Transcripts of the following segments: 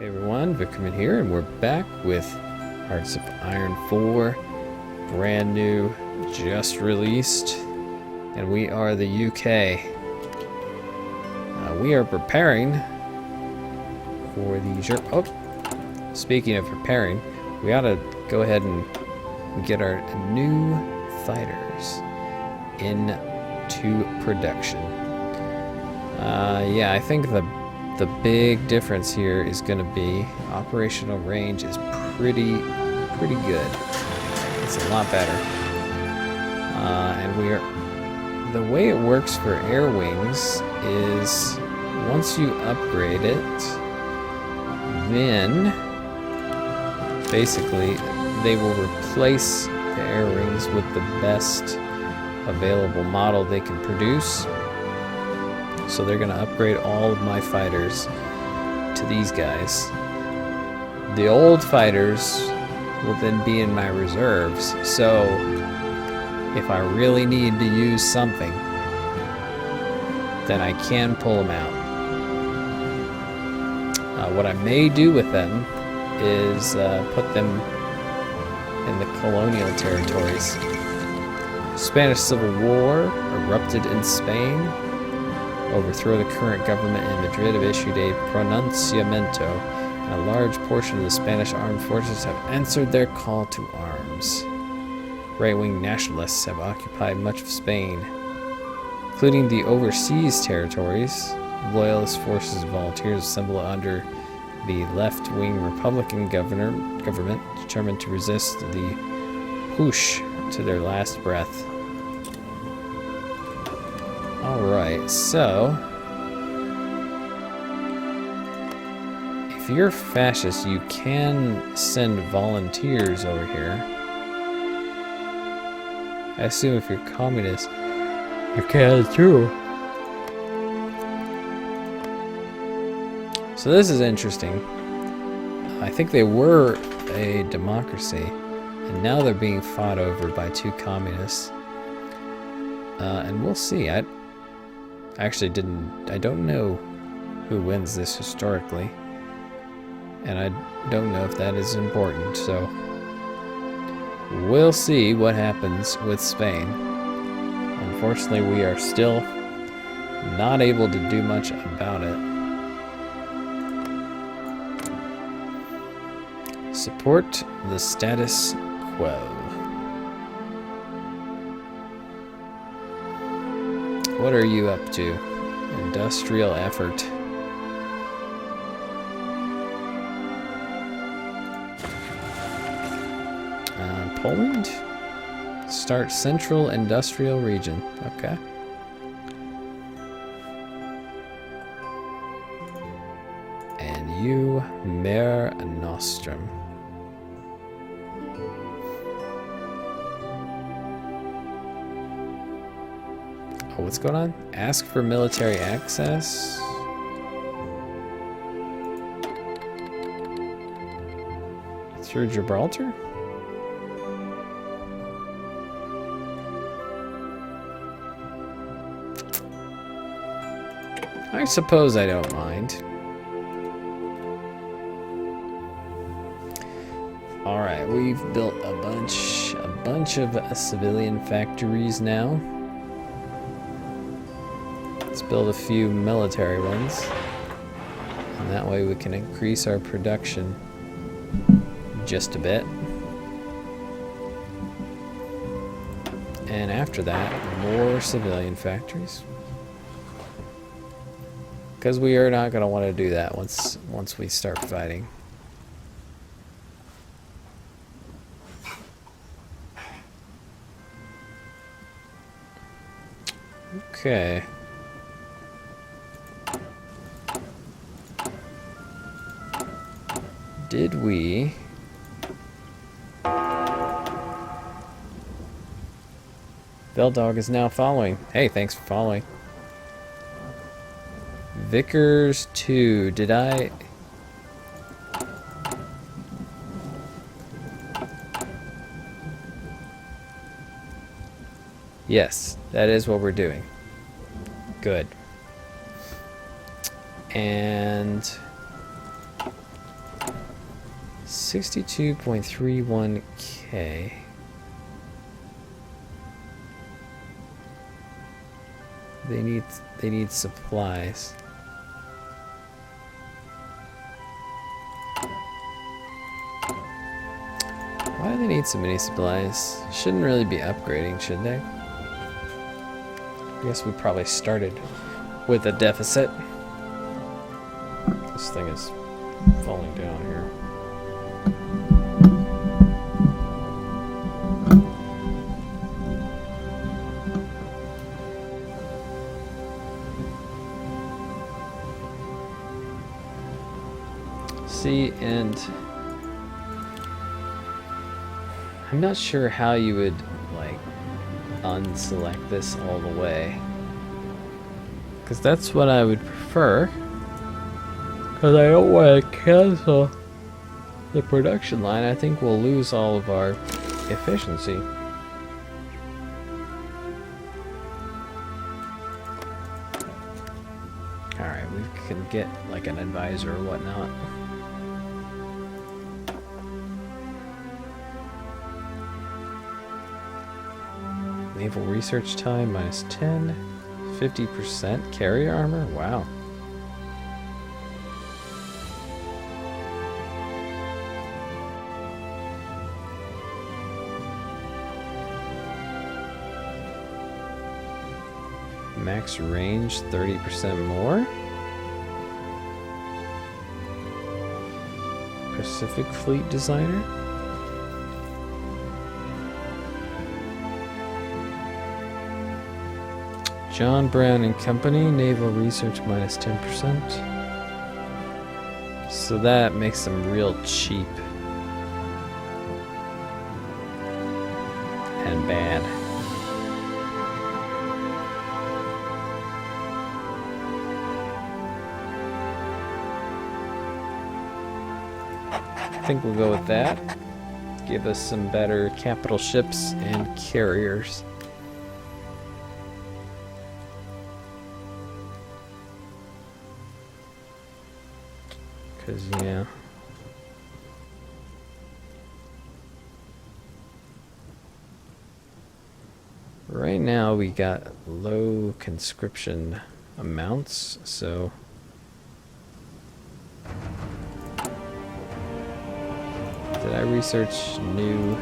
Hey everyone, Vickerman here, and we're back with Hearts of Iron 4, brand new, just released, and we are the UK. We are preparing for the speaking of preparing, we ought to go ahead and get our new fighters into production. Yeah, I think the big difference here is going to be operational range is pretty good. It's a lot better. And the way it works for air wings is once you upgrade it, then basically they will replace the air wings with the best available model they can produce. So they're going to upgrade all of my fighters to these guys. The old fighters will then be in my reserves. So if I really need to use something, then I can pull them out. What I may do with them is put them in the colonial territories. Spanish Civil War erupted in Spain. Overthrow the current government in Madrid have issued a pronunciamiento, and a large portion of the Spanish armed forces have answered their call to arms. Right-wing nationalists have occupied much of Spain, including the overseas territories. Loyalist forces and volunteers assemble under the left-wing Republican government, determined to resist the push to their last breath. Alright, so if you're fascist, you can send volunteers over here. I assume if you're communist, you can too. So this is interesting. I think they were a democracy, and now they're being fought over by two communists. And we'll see. I don't know who wins this historically, and I don't know if that is important, so we'll see what happens with Spain. Unfortunately, we are still not able to do much about it. Support the status quo. What are you up to? Industrial effort. Poland? Start Central Industrial Region. Okay. And you, Mare Nostrum. Oh, what's going on? Ask for military access. Through Gibraltar? I suppose I don't mind. Alright, we've built a bunch of civilian factories now. Let's build a few military ones, and that way we can increase our production just a bit. And after that, more civilian factories, because we are not going to want to do that once we start fighting. Okay. Did we... Veldog is now following. Hey, thanks for following. Vickers 2. Did I... Yes, that is what we're doing. Good. And 62.31K. They need supplies. Why do they need so many supplies? Shouldn't really be upgrading, should they? I guess we probably started with a deficit. This thing is falling down here. See, and I'm not sure how you would like unselect this all the way, because that's what I would prefer, because I don't want to cancel the production line. I think we'll lose all of our efficiency. Alright, we can get like an advisor or whatnot. Naval research time -10, 50% carrier armor. Wow. Max range 30% more. Pacific Fleet designer. John Brown and Company, Naval Research -10%. So that makes them real cheap. And bad. I think we'll go with that. Give us some better capital ships and carriers. Because, yeah. Right now we got low conscription amounts, so did I research new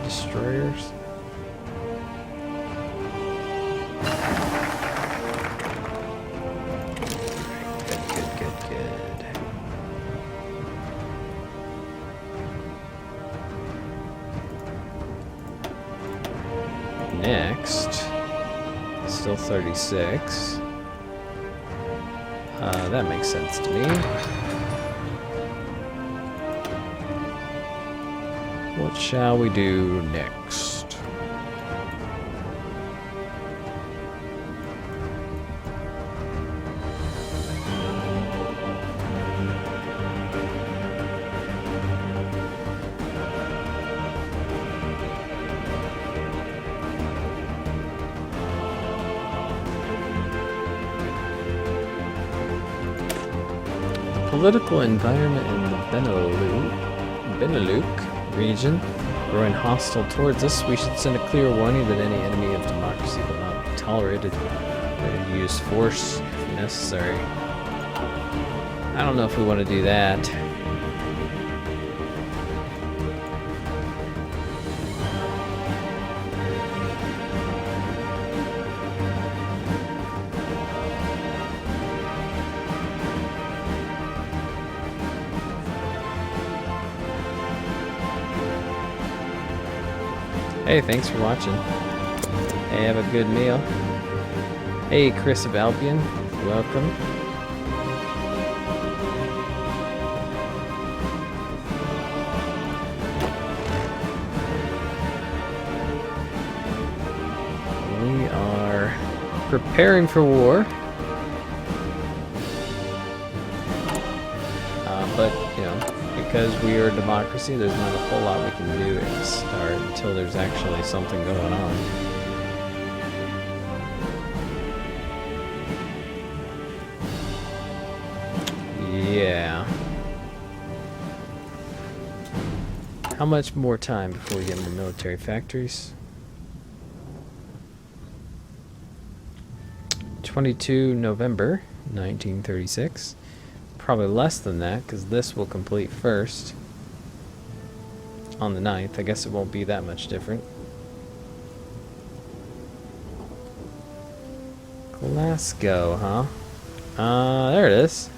destroyers? Good. Next, still 36. That makes sense to me. What shall we do next? Political environment in the Benelux region growing hostile towards us. We should send a clear warning that any enemy of democracy will not be tolerated. Ready to use force if necessary. I don't know if we want to do that. Hey, thanks for watching. Hey, have a good meal. Hey, Chris of Albion, welcome. We are preparing for war. But, you know, because we are a democracy, there's not a whole lot we can do at the start until there's actually something going on. Yeah. How much more time before we get into military factories? 22 November 1936. Probably less than that, because this will complete first on the 9th. I guess it won't be that much different. Glasgow, huh? There it is.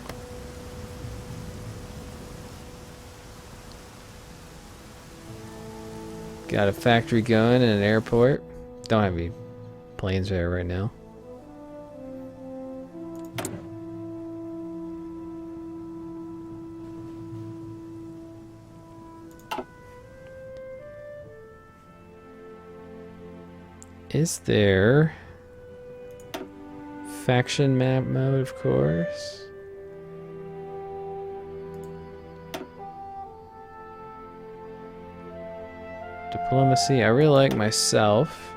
Got a factory going and an airport. Don't have any planes there right now. Is there faction map mode, of course? Diplomacy, I really like myself.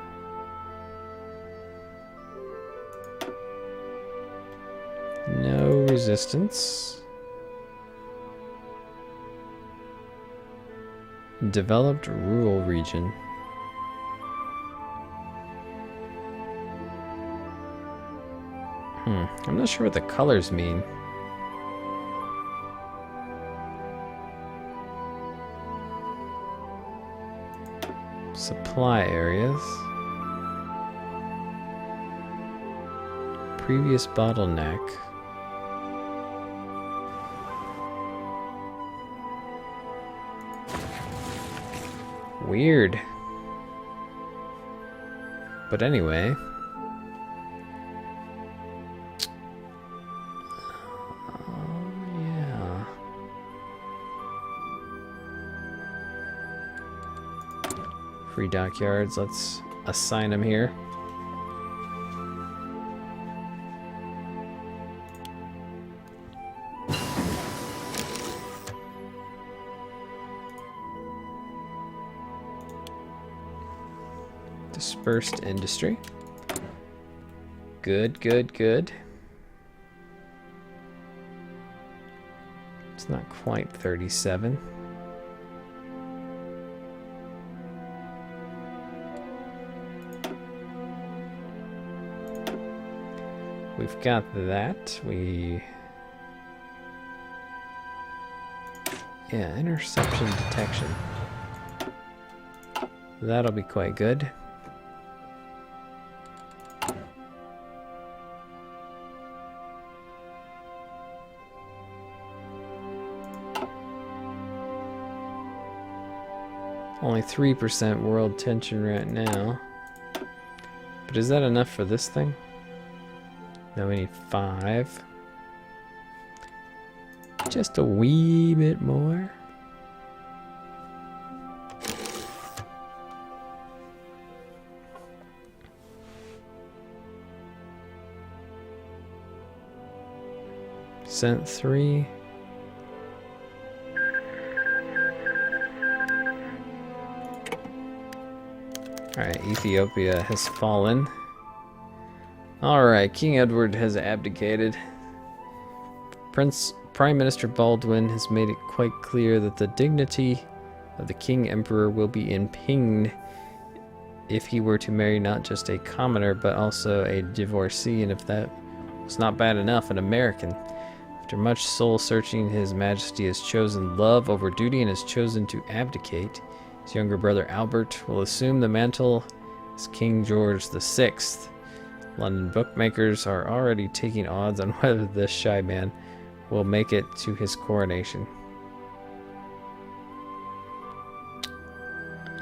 No resistance. Developed rural region. I'm not sure what the colors mean. Supply areas. Previous bottleneck. Weird. But anyway. Yeah. Free dockyards. Let's assign them here. Dispersed industry. Good, good, good. It's not quite 37. We've got that. Yeah, interception detection. That'll be quite good. Only 3% world tension right now. But is that enough for this thing? No, we need 5. Just a wee bit more. Sent 3. Alright, Ethiopia has fallen. Alright, King Edward has abdicated. Prime Minister Baldwin has made it quite clear that the dignity of the King Emperor will be impugned if he were to marry not just a commoner but also a divorcee, and if that was not bad enough, an American. After much soul-searching, His Majesty has chosen love over duty and has chosen to abdicate. His younger brother Albert will assume the mantle as King George VI. London bookmakers are already taking odds on whether this shy man will make it to his coronation.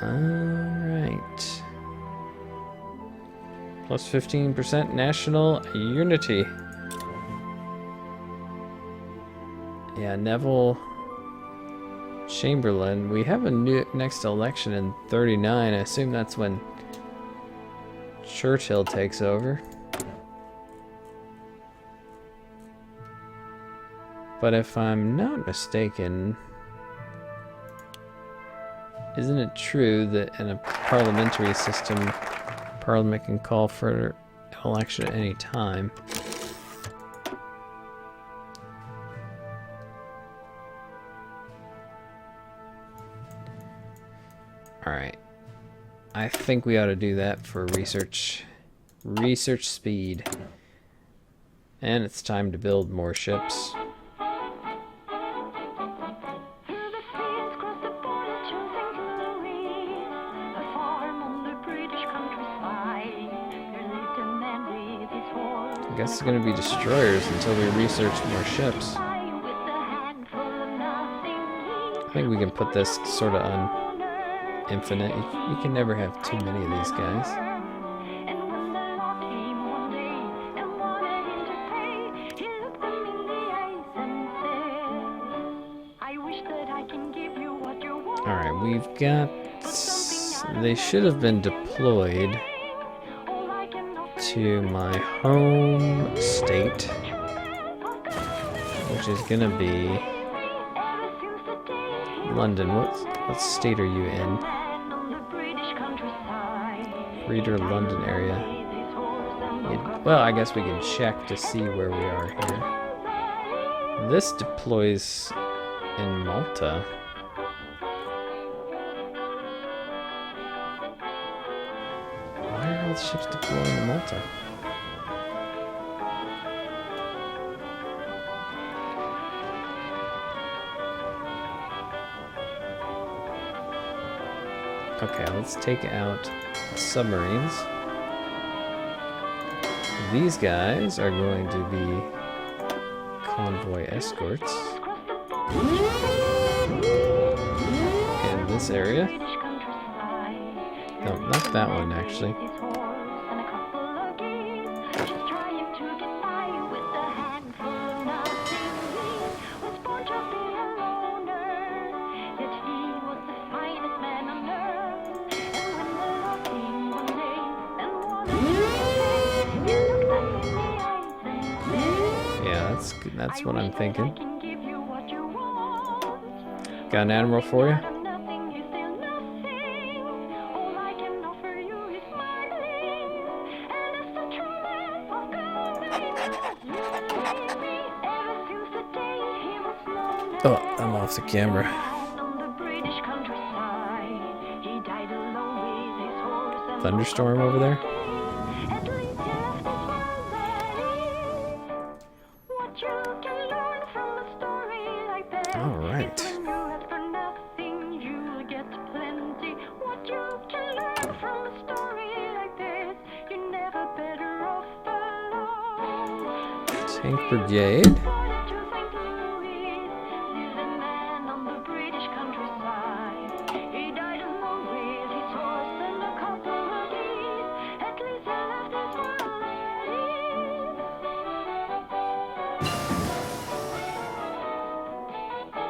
Alright. Plus 15% national unity. Yeah, Neville Chamberlain. We have a new next election in 39. I assume that's when Churchill takes over. But if I'm not mistaken, isn't it true that in a parliamentary system, Parliament can call for an election at any time? Alright. I think we ought to do that for research. Research speed. And it's time to build more ships. I guess it's going to be destroyers until we research more ships. I think we can put this sort of on infinite. You can never have too many of these guys. Alright, we've got... They should have been deployed to my home state, which is gonna be London. What state are you in? Greater London area. Well, I guess we can check to see where we are here. This deploys in Malta. Why are all the ships deploying in Malta? Okay, let's take out submarines. These guys are going to be convoy escorts in this area. No, not that one actually. That's what I'm thinking. Got an admiral for you? Oh, I'm off the camera. Thunderstorm over there? Alright. Tank Brigade.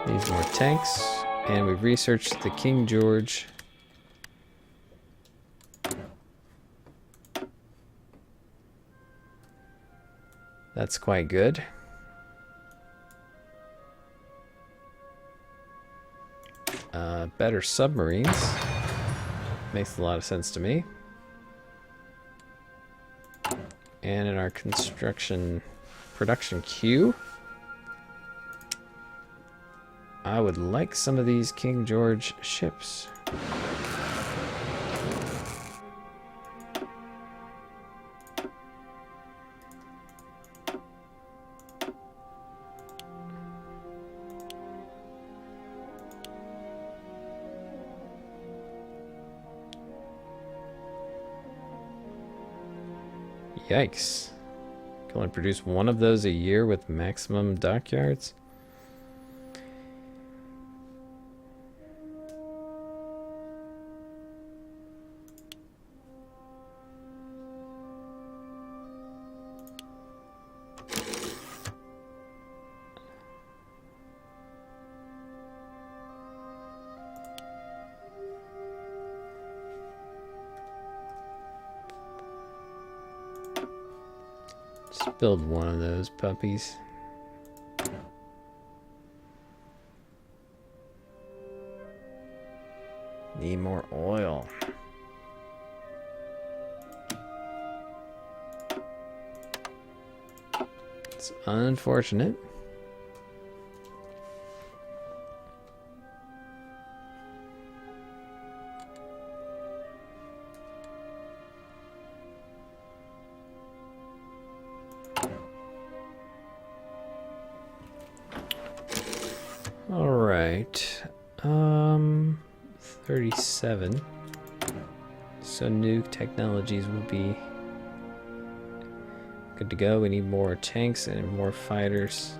These more tanks, and we've researched the King George. That's quite good. Better submarines. Makes a lot of sense to me. And in our production queue, I would like some of these King George ships. Yikes. Can only produce one of those a year with maximum dockyards? Just build one of those puppies. Need more oil. It's unfortunate. Alright. 37. So new technologies will be good to go. We need more tanks and more fighters.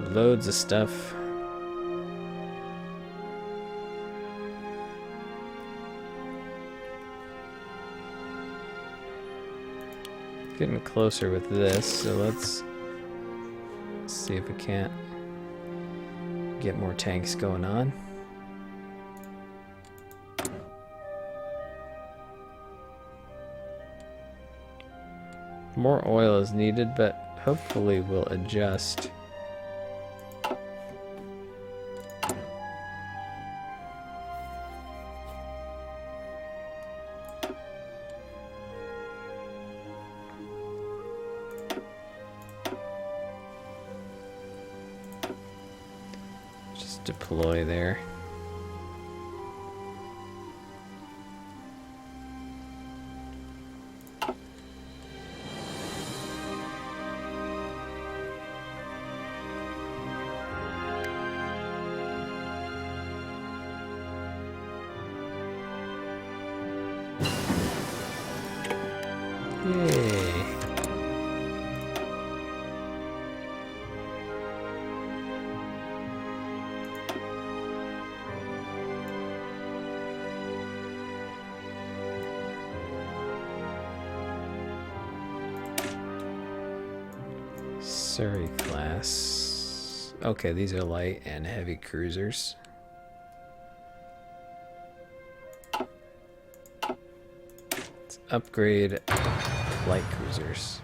Loads of stuff. Getting closer with this, so let's see if we can't get more tanks going on. More oil is needed, but hopefully we'll adjust. Just deploy there. Yay. Surrey class. Okay, these are light and heavy cruisers. Let's upgrade light cruisers.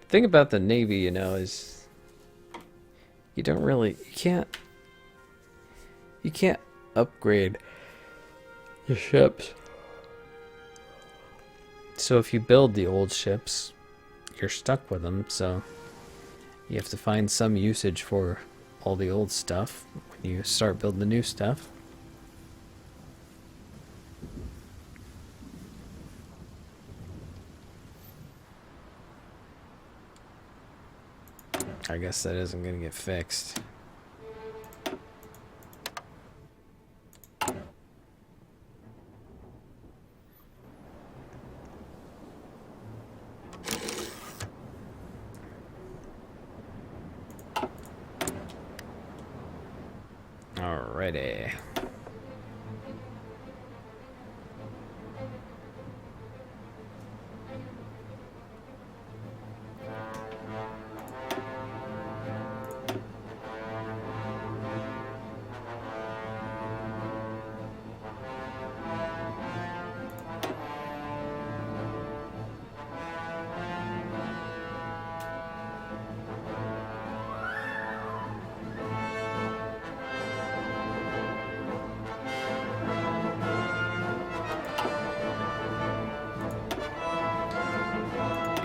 The thing about the Navy, you know, is you can't upgrade your ships. So if you build the old ships, you're stuck with them, so you have to find some usage for all the old stuff when you start building the new stuff. I guess that isn't going to get fixed. Alrighty.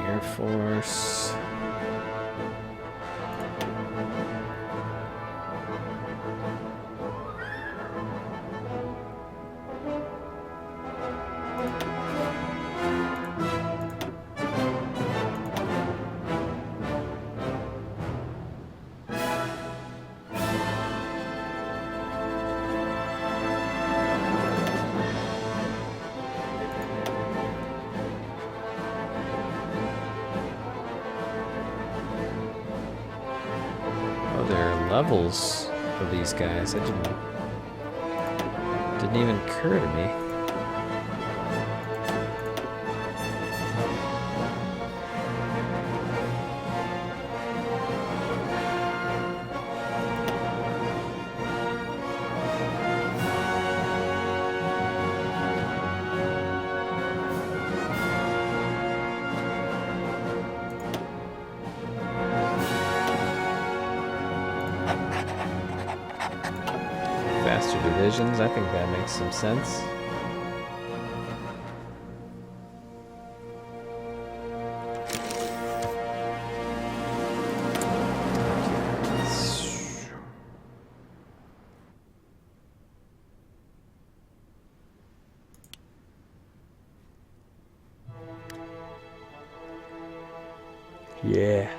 Air Force. There are levels for these guys. It didn't even occur to me. Faster divisions, I think that makes some sense. Yeah.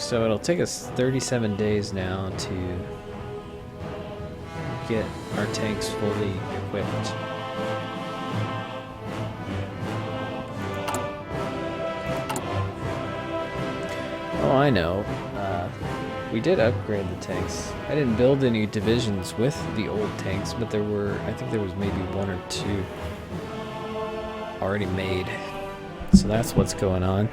So it'll take us 37 days now to get our tanks fully equipped. Oh, I know. We did upgrade the tanks. I didn't build any divisions with the old tanks, but there were, I think there was maybe 1 or 2 already made. So that's what's going on.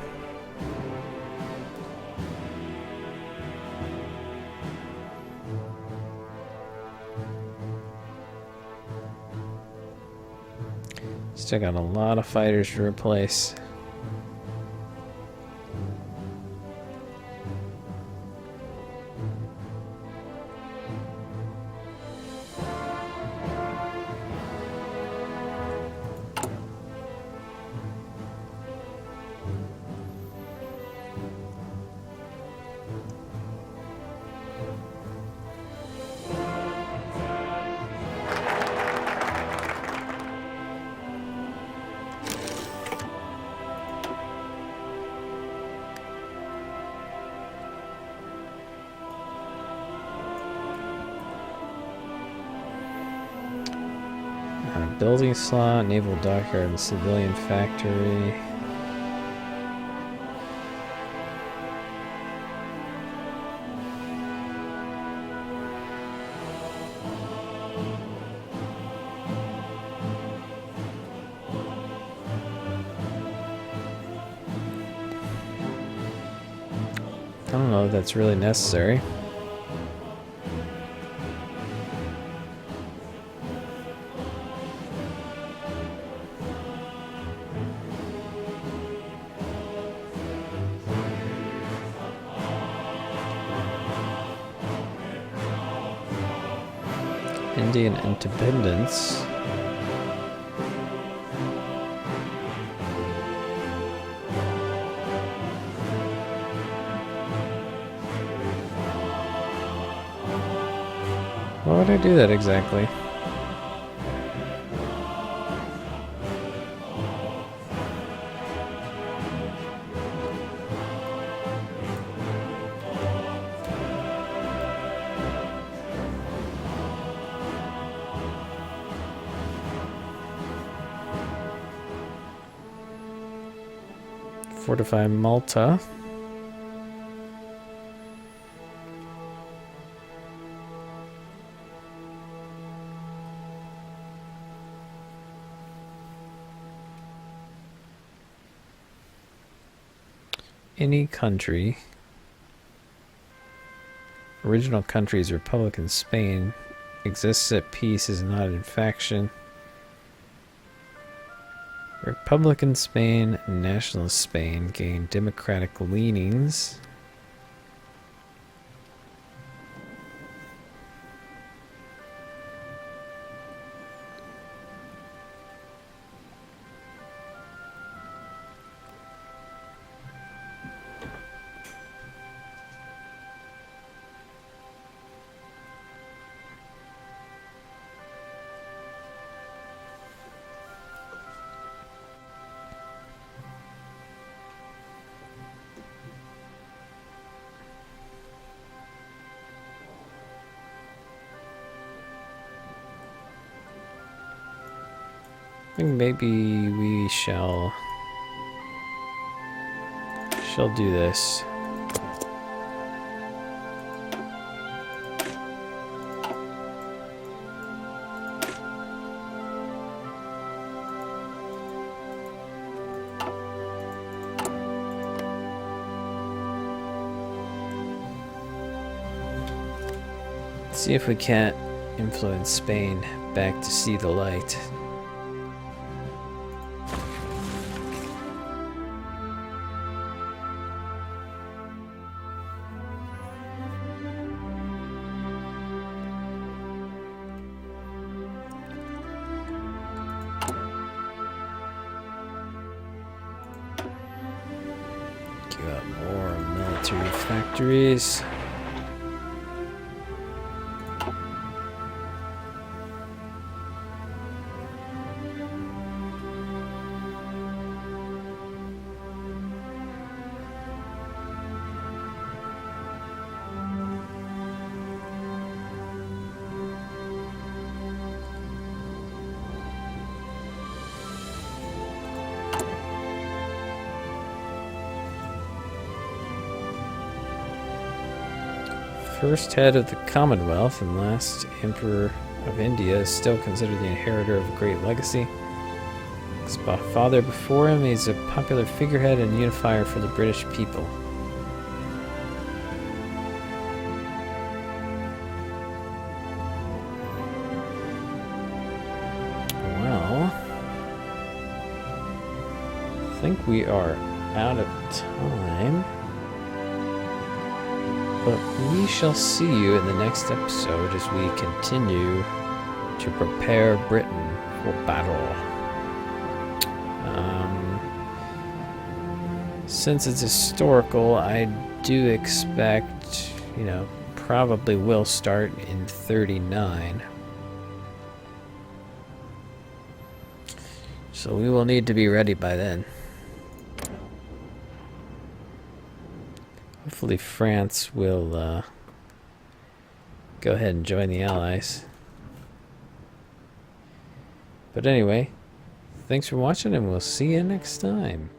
Still got a lot of fighters to replace. Building slot, naval dockyard, and civilian factory. I don't know if that's really necessary. Indian independence. Why would I do that exactly? Fortify Malta. Any country. Original country is Republic in Spain. Exists at peace, is not in faction. Republican Spain, Nationalist Spain gain democratic leanings. I think maybe we shall do this. See if we can't influence Spain back to see the light. Got more military factories. First head of the Commonwealth and last Emperor of India is still considered the inheritor of a great legacy. His father before him, he's a popular figurehead and unifier for the British people. Well, I think we are out of time. But we shall see you in the next episode as we continue to prepare Britain for battle. Since it's historical, I do expect, probably will start in 39. So we will need to be ready by then. Hopefully France will go ahead and join the Allies. But anyway, thanks for watching and we'll see you next time.